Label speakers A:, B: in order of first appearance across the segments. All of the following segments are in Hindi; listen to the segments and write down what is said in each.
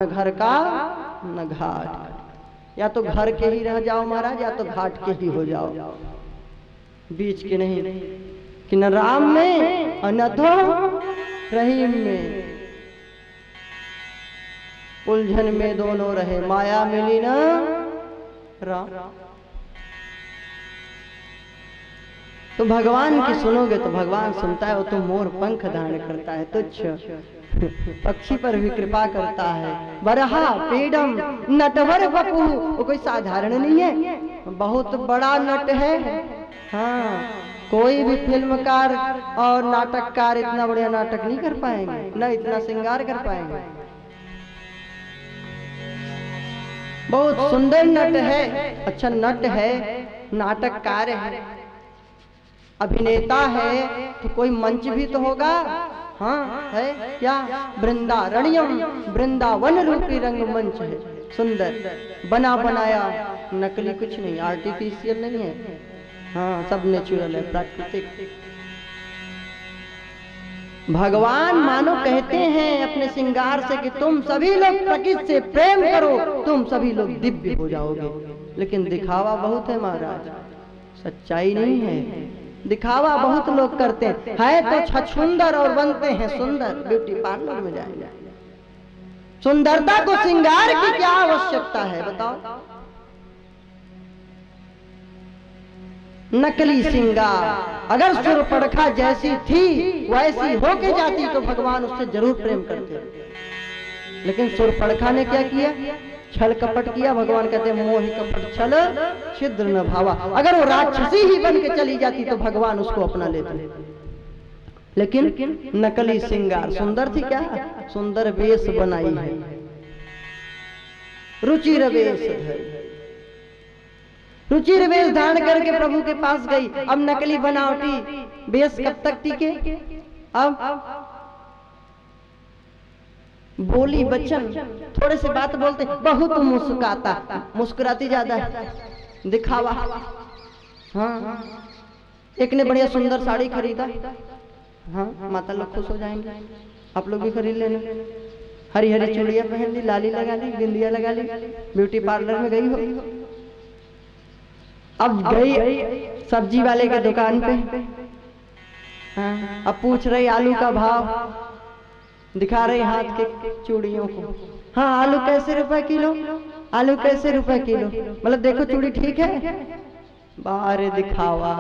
A: न घर का न घाट। या तो घर के ही रह जाओ महाराज, या तो घाट के ही हो जाओ, बीच के नहीं। कि न राम में और न तो रहीम में, उलझन में दोनों रहे, माया मिली ना राम। तो भगवान की सुनोगे तो भगवान सुनता है, वो तो मोर पंख धारण करता है, तुच्छ पक्षी पर भी कृपा करता है। बरहा पेड़म नटवर बपू, वो कोई साधारण नहीं है, बहुत बड़ा नट है। हाँ, कोई भी फिल्मकार और नाटककार इतना बढ़िया नाटक नहीं कर पाएंगे, न इतना श्रृंगार कर पाएंगे। बहुत सुंदर नट है, अच्छा नट है, नाटककार है, अभिनेता है, तो कोई मंच भी तो होगा। हाँ है क्या? वृंदारण्यम, वृंदावन रूपी रंगमंच है, सुंदर बना बनाया, नकली कुछ नहीं, आर्टिफिशियल नहीं है। हाँ, सब नेचुरल है, प्राकृतिक। भगवान मानो कहते हैं अपने श्रृंगार से कि तुम सभी लोग प्रकृति से प्रेम करो, तुम सभी लोग दिव्य हो जाओगे। लेकिन दिखावा बहुत है महाराज, सच्चाई नहीं है। दिखावा बहुत लोग करते हैं, है तो छछुंदर और बनते हैं सुंदर। ब्यूटी पार्लर में जाएंगे, सुंदरता को श्रृंगार की क्या आवश्यकता है बताओ? नकली श्रृंगार। अगर सुरपड़खा जैसी थी वैसी होके जाती तो भगवान उससे जरूर प्रेम करते। लेकिन सुरपड़खा ने क्या किया? छल कपट किया। भगवान कहते हैं मोहि कपट छल छिद्र न भावा। अगर वो राक्षसी ही बन के चली जाती तो भगवान उसको अपना लेते। लेकिन नकली श्रृंगार, सुंदर थी क्या? सुंदर वेश बनाई है, रुचिर वेश है, रुचिर वेश धारण करके प्रभु के पास गई। अब नकली बनावटी वेश कब तक टिके? अब बोली बच्चन, थोड़े से बात बोलते, बहुत मुस्कुराता, मुस्कुराती ज्यादा है, दिखावा। हाँ, एक ने बढ़िया सुंदर साड़ी खरीदा, हाँ माता लोग खुश हो जाएंगे, आप लोग भी खरीद लेना। हरी हरी चूड़ियां पहन ली, लाली लगा ली, बिंदिया लगा ली, ब्यूटी पार्लर में गई हो। अब गई सब्जी वाले के दुकान पे, हाँ, अब पूछ रही आलू का भाव, दिखा रही हाथ के चूड़ियों को। हाँ, आलू कैसे रुपए किलो? आलू कैसे रुपए किलो? मतलब देखो चूड़ी ठीक है, बाहर दिखावा।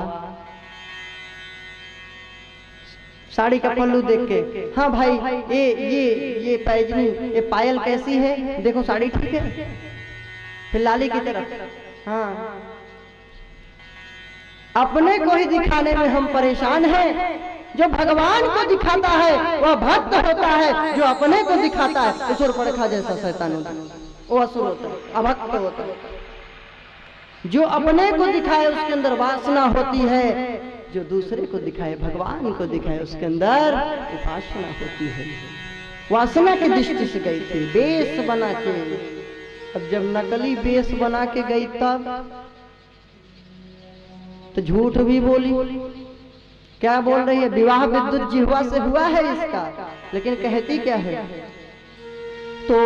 A: साड़ी का पल्लू देख के, हाँ भाई ये पैजनी, ये पायल कैसी है? देखो साड़ी ठीक है। फिर लाली की तरफ, हाँ, अपने को ही दिखाने में हम परेशान हैं। जो भगवान को दिखाता है वह भक्त होता है, जो अपने को दिखाता है सुरपड़खा जैसा शैतान होता है, वो असुर होता है, अभक्त होता है। जो अपने को दिखाए उसके अंदर वासना होती है, जो दूसरे को दिखाए, भगवान को दिखाए, उसके अंदर उपासना होती है। वासना की दृष्टि से गई थी वेश बना के। अब जब नकली वेश बना के गई तब तो झूठ भी बोली। क्या बोल रही है? विवाह विद्युत जिह्वा से हुआ है इसका, लेकिन कहती क्या है? तो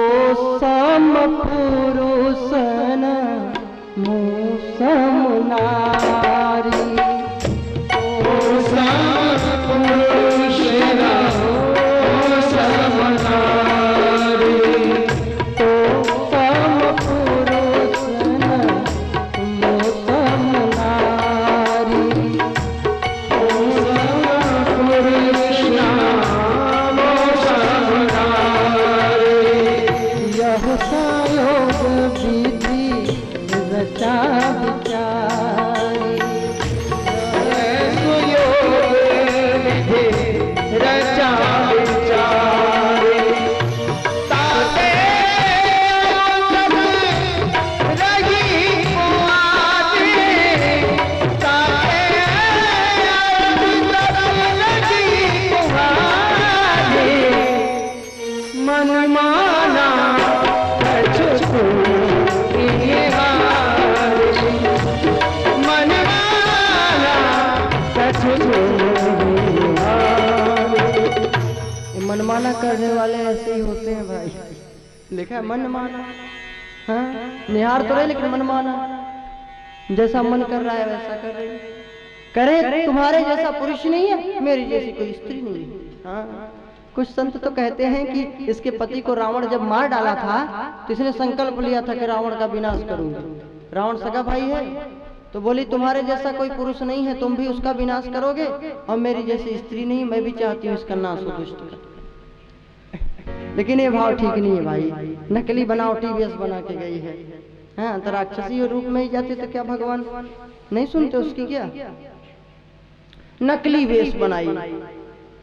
A: सम पुरुष न मूसम नारी, तो सम पुरुष न मूसम नारी, तो सम पुरुष न मूसम नारी, मनमाना करने वाले ऐसे ही होते हैं भाई। लिखा है मन माना। हाँ, निहार तो रहे लेकिन मन माना, जैसा मन कर रहा है वैसा कर रही है। करे तुम्हारे जैसा पुरुष नहीं है, मेरी जैसी कोई स्त्री नहीं है। हाँ, कुछ संत तो कहते हैं कि इसके पति को रावण जब मार डाला था तो इसने संकल्प लिया था कि रावण का विनाश करूंगी। रावण सगा भाई है, तो बोली तुम्हारे जैसा कोई पुरुष नहीं है, तुम भी उसका विनाश करोगे, और मेरी जैसी स्त्री नहीं, मैं भी चाहती हूँ इसका नाश हो दुष्ट का। लेकिन ये भाव ठीक नहीं है भाई, नकली बनावटी वेश बना के गई है। हाँ, तो राक्षसी रूप में ही जाते तो क्या भगवान नहीं सुनते उसकी? क्या नकली वेश बनाई,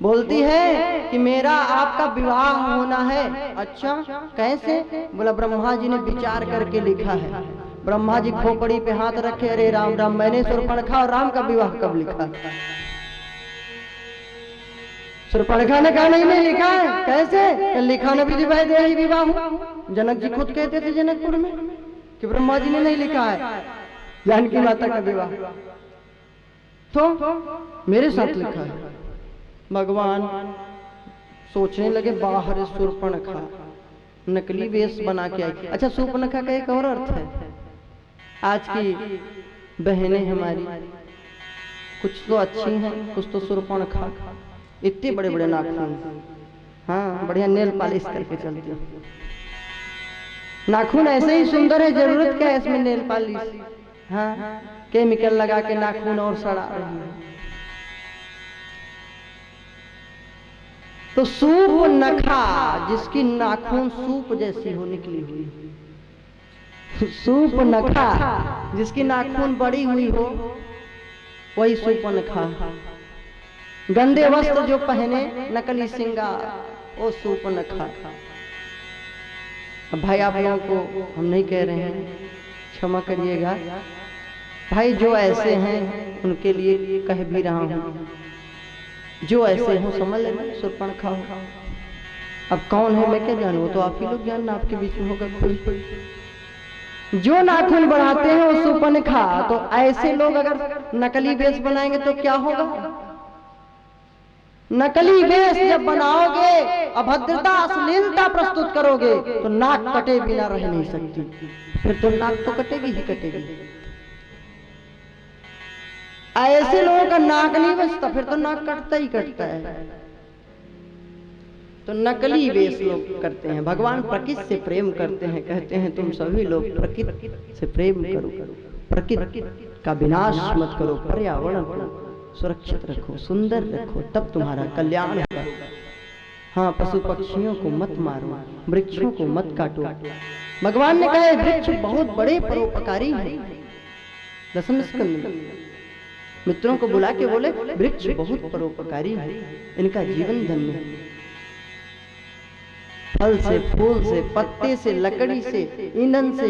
A: बोलती है कि मेरा आपका विवाह होना है। अच्छा, कैसे? बोला ब्रह्मा जी ने विचार करके लिखा है। ब्रह्मा जी खोपड़ी पे हाथ रखे, अरे राम राम, मैंने शूर्पणखा और राम का विवाह कब लिखा? शूर्पणखा ने कहा नहीं लिखा है। कैसे? लिखा न विधि वै देहि विवाह। जनक जी खुद कहते थे जनकपुर में कि ब्रह्मा जी ने नहीं लिखा है जानकी माता का विवाह, तो मेरे साथ लिखा है। भगवान सोचने लगे, बाहर शूर्पणखा नकली वेश बना के आई। अच्छा, शूर्पणखा का एक और अर्थ है। आज की बहनें हमारी कुछ तो अच्छी हैं, कुछ तो शूर्पणखा, इतने बड़े बड़े नाखून, हाँ, बढ़िया नेल पॉलिश करके चलती हैं। नाखून ऐसे ही सुंदर है, जरूरत क्या है इसमें नेल पॉलिश? हाँ, केमिकल लगा के नाखून और सड़ा रही है। तो सूप नखा, जिसकी नाखून सूप जैसी हो निकली हुई, सूप नखा जिसकी नाखून बड़ी हुई हो, वही सूप नखा। गंदे वस्त्र जो पहने, नकली श्रृंगार, वो सूप नखा। अब भाई आप लोगों को हम नहीं कह रहे हैं, क्षमा करिएगा भाई, जो ऐसे हैं उनके लिए कह भी रहा हूँ, जो ऐसे हो समझ लेना शूर्पणखा हो। अब कौन है मैं क्या जानू, तो आप ही लोग जानना, आपके बीच में होगा कोई। जो नाखून बढ़ाते हैं वो शूर्पणखा। तो ऐसे लोग अगर नकली वेश बनाएंगे तो क्या होगा? नकली वेश जब बनाओगे, अभद्रता अश्लीलता प्रस्तुत करोगे, तो नाक कटे बिना रह नहीं सकती। फिर तो नाक तो कटेगी ही कटेगी। ऐसे लोगों का नाक नहीं बचता, फिर तो नाक कटता ही कटता है। तो नकली वेश लोग करते हैं। भगवान प्रकृति से प्रेम करते हैं, कहते हैं तुम सभी लोग प्रकृति से प्रेम करो, प्रकृति का विनाश मत करो, पर्यावरण को सुरक्षित रखो, सुंदर रखो, तब तुम्हारा कल्याण होगा। हाँ, पशु पक्षियों को मत मारो, वृक्षों को मत काटो। भगवान ने कहा वृक्ष बहुत बड़े परोपकारी हैं। दसम स्कंद में मित्रों को बुला के बोले वृक्ष बहुत परोपकारी है, इनका जीवन धन्य है। फल से, फूल से, पत्ते से, लकड़ी से, ईंधन से,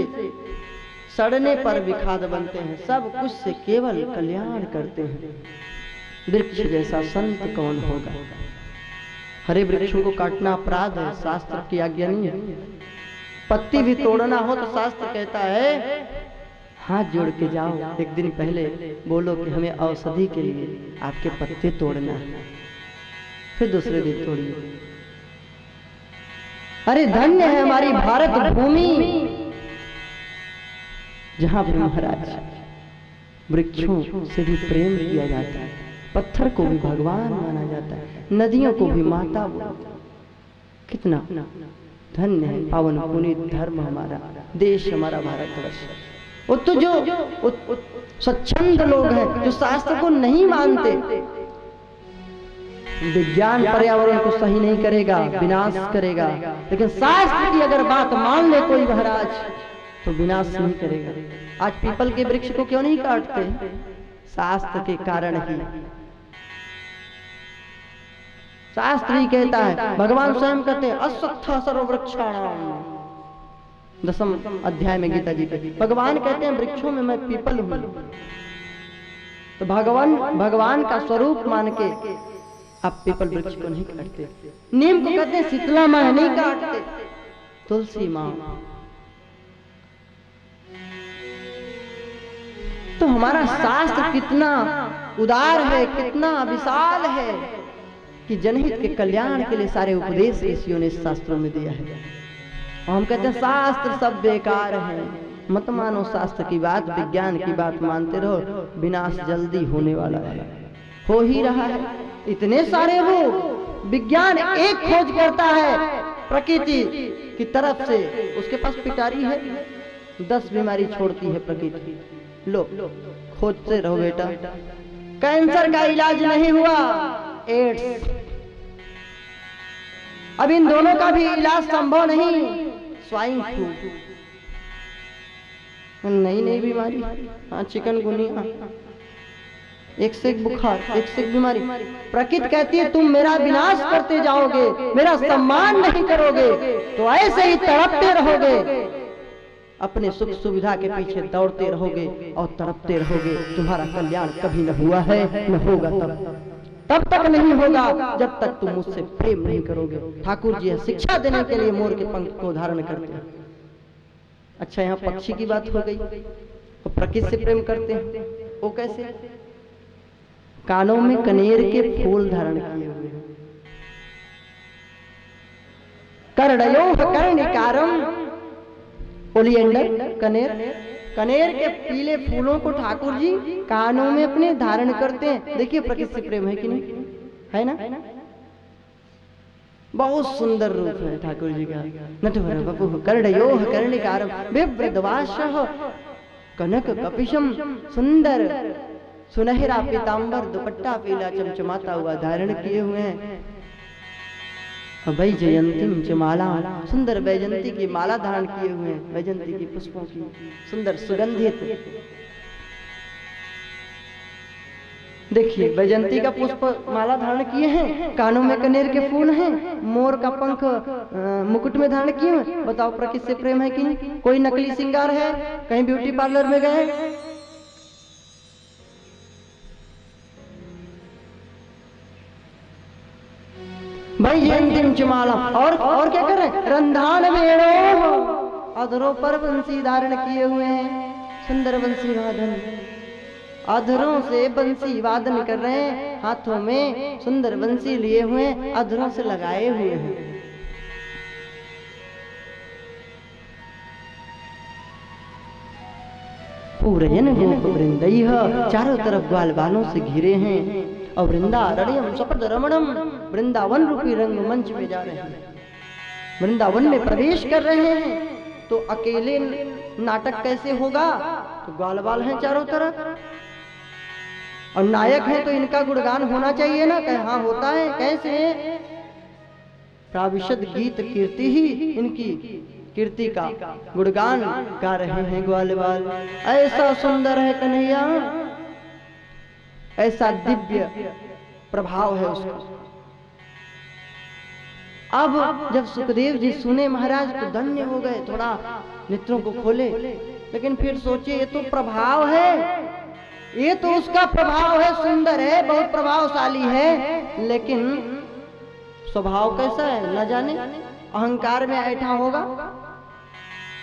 A: सड़ने पर भी खाद बनते हैं, सब कुछ से केवल कल्याण करते हैं। वृक्ष जैसा संत कौन होगा? हरे वृक्षों को काटना अपराध है, शास्त्र की आज्ञा नहीं है। पत्ती भी तोड़ना हो तो शास्त्र कहता है हाथ जोड़ के जाओ, एक दिन पहले बोलो कि हमें औषधि के लिए आपके पत्ते तोड़ना है, फिर दूसरे दिन तोड़िए। अरे धन्य है हमारी भारत भूमि, जहां पर महाराज वृक्षों से भी प्रेम किया जाता है, पत्थर को भी भगवान माना जाता है, नदियों को भी माता बोलता। कितना धन्य है पावन पुनीत धर्म हमारा, देश हमारा भारतवर्ष। वो तो जो स्वच्छंद लोग हैं, जो शास्त्र को नहीं मानते, विज्ञान पर्यावरण को सही नहीं करेगा, विनाश करेगा, लेकिन शास्त्र की अगर बात मान ले कोई महाराज तो विनाश नहीं करेगा। आज पीपल के वृक्ष को क्यों नहीं काटते? शास्त्र के कारण ही। शास्त्र ही कहता है, भगवान स्वयं कहते हैं अश्वत्थ सर्ववृक्षाणाम, 10 अध्याय में गीता जी के भगवान कहते हैं वृक्षों में मैं पीपल हूं। तो भगवान का स्वरूप मान के आप पीपल वृक्ष को नहीं काटते। नीम को कहते हैं शीतला माँ नहीं काटते, तुलसी माँ। तो हमारा शास्त्र कितना उदार है, कितना विशाल है कि जनहित के कल्याण के लिए सारे उपदेश ऋषियों ने शास्त्रों में दिया है। हम कहते हैं शास्त्र सब बेकार है, मत मानो शास्त्र की बात, विज्ञान की बात मानते रहो, विनाश जल्दी होने वाला है, हो ही रहा है। इतने सारे रोग, विज्ञान एक खोज करता है प्रकृति की तरफ से, उसके पास पिटारी है, 10 बीमारी छोड़ती है प्रकृति। लो खोजते रहो बेटा। कैंसर का इलाज नहीं हुआ, एड्स, अब इन दोनों का भी इलाज संभव नहीं। स्वाइन फ्लू, नई नई बीमारी, हाँ चिकनगुनिया, एक से एक बुखार, एक से एक बीमारी। प्रकृति कहती है तुम मेरा विनाश करते जाओगे, मेरा सम्मान नहीं करोगे, तो ऐसे ही तड़पते रहोगे, अपने सुख सुविधा के पीछे दौड़ते रहोगे और तड़पते रहोगे। तुम्हारा कल्याण कभी न हुआ है, न होगा तब तक नहीं होगा जब तक तुम मुझसे प्रेम नहीं करोगे। ठाकुर जी शिक्षा देने के लिए मोर के पंख को धारण करते हैं। अच्छा, यहाँ पक्षी की बात हो गई, तो प्रकृति से प्रेम करते हैं, वो कैसे? कानों में कनेर के फूल धारण किए हुए हैं। कर्णयोः कर्णिकारम, ओलियंडर, कनेर के पीले फूलों को ठाकुर जी कानों में अपने धारण करते हैं। देखिए प्रकृति से प्रेम है कि नहीं, है ना? बहुत सुंदर रूप है ठाकुर जी का। नटवर वपुः कर्णयोः कर्णिकारम बिभ्रद्वासः कनक कपिशम, सुंदर सुनहरा पीतांबर दुपट्टा पीला चमचमाता हुआ धारण किए हुए हैं। वैजयंती च माला, सुंदर वैजंती की माला धारण किए हुए हैं, वैजंती की पुष्पों की सुंदर सुगंधित। देखिए वैजंती का पुष्प माला धारण किए हैं, कानों में कनेर के फूल हैं, मोर का पंख मुकुट में धारण किए हैं। बताओ प्रकृति से प्रेम है कि नहीं? कोई नकली श्रृंगार है? कहीं ब्यूटी पार्लर में गए? वैजयंतीं च माला, और क्या कर रहे हैं? रंधान वेणो, अधरों पर बंसी धारण किए हुए हैं, सुंदर बंसी वादन, अधरों से बंसी वादन कर रहे हैं, हाथों में सुंदर बंसी लिए हुए हैं, अधरों से लगाए हुए हैं। पूरयन गोप वृंदैः, चारों तरफ ग्वाल बालों से घिरे हैं, और वृंदारण्यम सपद रमणम, वृंदावन रूपी रंग मंच में जा रहे हैं, वृंदावन में प्रवेश कर रहे हैं। तो अकेले नाटक कैसे होगा? तो ग्वाल बाल हैं चारों तरफ, और नायक हैं तो इनका गुणगान होना चाहिए ना। कहे हाँ होता है, कैसे? प्राविशद गीत कीर्ति ही, इनकी कीर्ति का गुणगान गा रहे हैं ग्वाल बाल। ऐसा सुंदर है कन्हैया, ऐसा दिव्य प्रभाव है उसका। अब जब सुखदेव जी सुने महाराज तो धन्य हो गए, थोड़ा नेत्रों को खोले, लेकिन फिर सोचे ये तो प्रभाव है, ये तो उसका प्रभाव है, सुंदर है, बहुत प्रभावशाली है, लेकिन स्वभाव कैसा है न जाने, अहंकार में ऐठा होगा।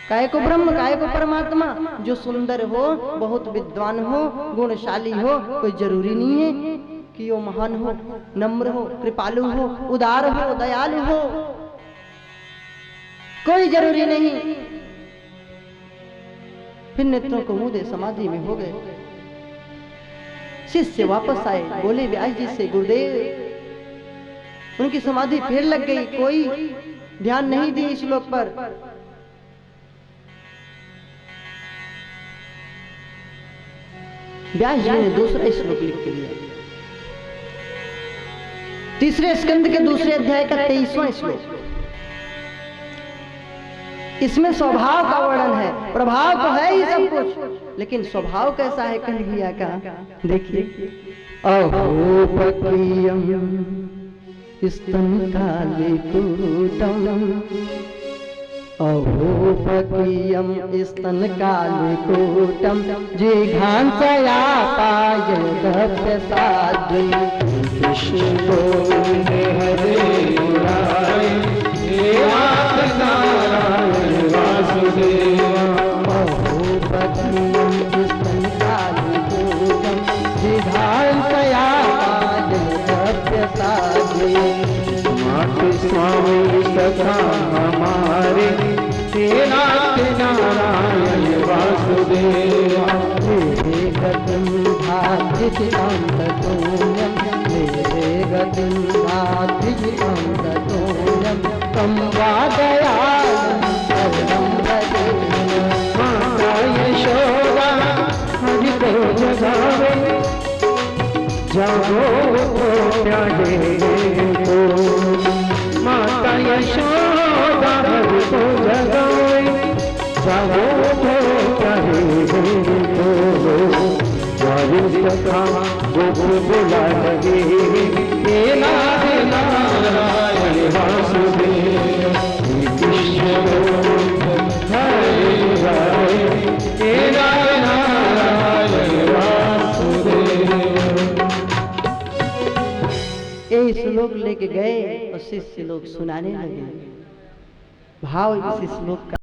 A: काय को ब्रह्म, काय को परमात्मा। जो सुंदर हो, बहुत विद्वान हो, गुणशाली हो, कोई जरूरी नहीं है कि वो महान हो, नम्र हो, कृपालु हो, उदार हो, दयालु हो, कोई जरूरी नहीं। फिर नेत्रों को मुंह दे समाधि में हो गए। शिष्य वापस आए, बोले व्यास जी से गुरुदेव, उनकी समाधि फिर लग गई, कोई ध्यान नहीं दी इस श्लोक पर। व्यास जी ने दूसरा श्लोक लिख के दिया, तीसरे स्कंद के दूसरे अध्याय का 23वां श्लोक। इसमें स्वभाव का वर्णन है, प्रभाव तो है ही सब कुछ, लेकिन स्वभाव कैसा है कन्हैया का देखिए। अहो पक्रियम स्तन काले कूटम, अहो पक्रियम स्तन काले कूटम, जिघांसया पायदप्य साध्वी, कृष्ण गोविंद हरे मुरारे, नाथ नारायण वासुदेव। अहो पक्रियम स्तन काले कूटम, जिघांसया पायदप्य साध्वी, मात स्वामी सखा हमारे,
B: नाथ नारायण वासुदेव
A: मेरे गतिं भाति ततोऽन्यं मेरे गतिं भाति ततोऽन्यं त्वं वा दयालुं शरणं व्रज।
B: माता यशोदा हरि को जगावे जागो प्यारे को। माता यशोदा हरि को जगावे जागो प्यारे को। सखा गोकुल बुला लगे हे नाथ नारायण वासुदेव कृष्ण हरे हरे हे नाथ नारायण वासुदेव।
A: ये श्लोक लेके गए और शिष्य लोग सुनाने लगे। भाव इस श्लोक का